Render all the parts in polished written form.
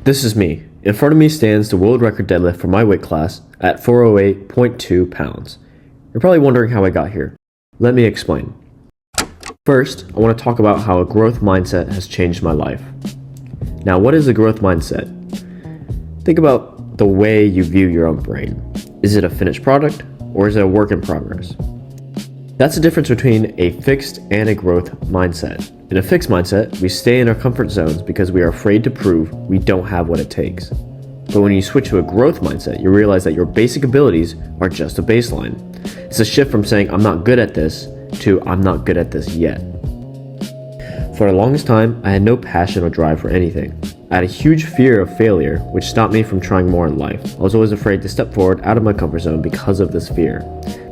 This is me. In front of me stands the world record deadlift for my weight class at 408.2 pounds. You're probably wondering how I got here. Let me explain. First, I want to talk about how a growth mindset has changed my life. Now, what is a growth mindset? Think about the way you view your own brain. Is it a finished product or is it a work in progress? That's the difference between a fixed and a growth mindset. In a fixed mindset, we stay in our comfort zones because we are afraid to prove we don't have what it takes. But when you switch to a growth mindset, you realize that your basic abilities are just a baseline. It's a shift from saying, I'm not good at this, to I'm not good at this yet. For the longest time, I had no passion or drive for anything. I had a huge fear of failure, which stopped me from trying more in life. I was always afraid to step forward out of my comfort zone because of this fear.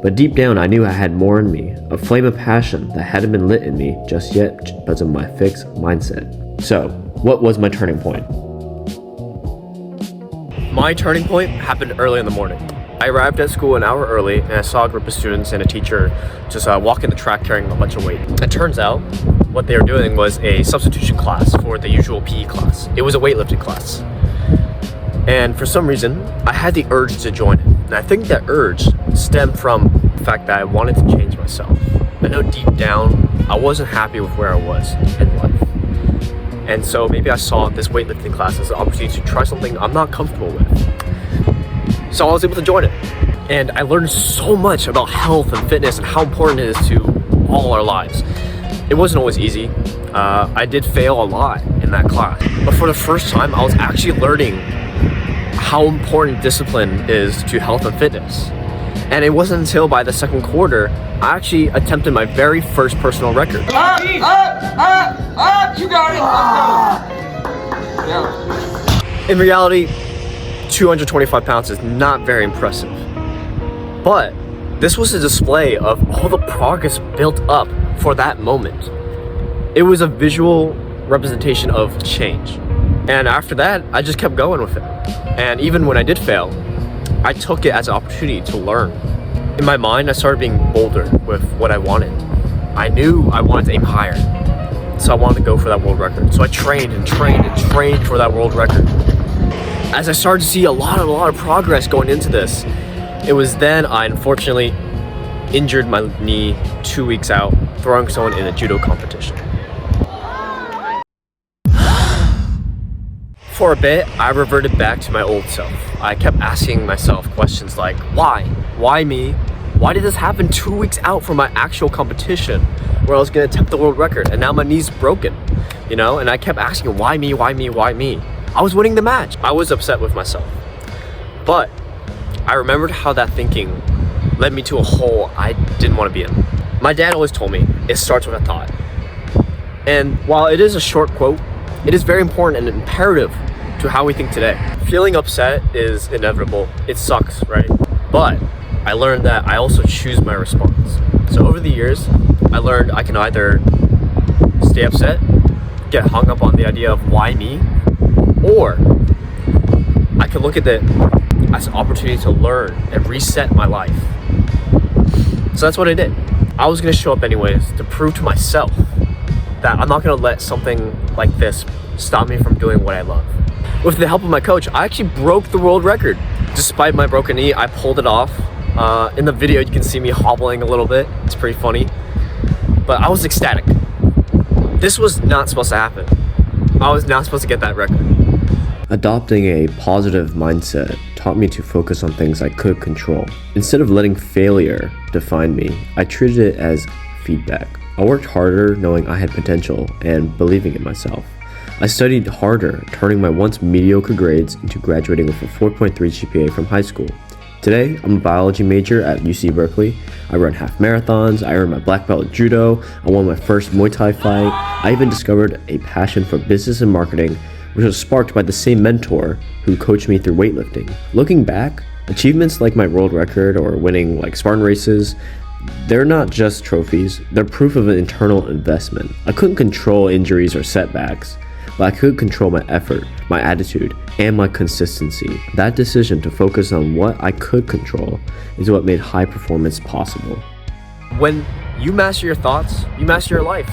But deep down, I knew I had more in me, a flame of passion that hadn't been lit in me just yet because of my fixed mindset. So, what was my turning point? My turning point happened early in the morning. I arrived at school an hour early and I saw a group of students and a teacher just walking the track carrying a bunch of weight. It turns out what they were doing was a substitution class for the usual PE class. It was a weightlifting class. And for some reason, I had the urge to join it. And I think that urge stemmed from the fact that I wanted to change myself. I know deep down, I wasn't happy with where I was in life. And so maybe I saw this weightlifting class as an opportunity to try something I'm not comfortable with. So I was able to join it. And I learned so much about health and fitness and how important it is to all our lives. It wasn't always easy. I did fail a lot in that class. But for the first time, I was actually learning how important discipline is to health and fitness. And it wasn't until by the second quarter, I actually attempted my very first personal record. You got it. Yeah. In reality, 225 pounds is not very impressive. But this was a display of all the progress built up for that moment. It was a visual representation of change. And after that, I just kept going with it. And even when I did fail, I took it as an opportunity to learn. In my mind, I started being bolder with what I wanted. I knew I wanted to aim higher. So I wanted to go for that world record. So I trained and trained and trained for that world record. As I started to see a lot of progress going into this, it was then I unfortunately injured my knee 2 weeks out, throwing someone in a judo competition. For a bit, I reverted back to my old self. I kept asking myself questions like, why? Why me? Why did this happen 2 weeks out from my actual competition where I was gonna attempt the world record and now my knee's broken, you know? And I kept asking, why me, why me, why me? I was winning the match. I was upset with myself. But I remembered how that thinking led me to a hole I didn't want to be in. My dad always told me, it starts with a thought. And while it is a short quote, it is very important and imperative to how we think today. Feeling upset is inevitable. It sucks, right? But I learned that I also choose my response. So over the years, I learned I can either stay upset, get hung up on the idea of why me, or I can look at it as an opportunity to learn and reset my life. So that's what I did. I was gonna show up anyways to prove to myself that I'm not gonna let something like this stop me from doing what I love. With the help of my coach, I actually broke the world record. Despite my broken knee, I pulled it off. In the video, you can see me hobbling a little bit. It's pretty funny. But I was ecstatic. This was not supposed to happen. I was not supposed to get that record. Adopting a positive mindset taught me to focus on things I could control. Instead of letting failure define me, I treated it as feedback. I worked harder knowing I had potential and believing in myself. I studied harder, turning my once mediocre grades into graduating with a 4.3 GPA from high school. Today, I'm a biology major at UC Berkeley. I run half marathons, I earned my black belt in judo, I won my first Muay Thai fight. I even discovered a passion for business and marketing, which was sparked by the same mentor who coached me through weightlifting. Looking back, achievements like my world record or winning like Spartan races, they're not just trophies, they're proof of an internal investment. I couldn't control injuries or setbacks, but I could control my effort, my attitude, and my consistency. That decision to focus on what I could control is what made high performance possible. When you master your thoughts, you master your life.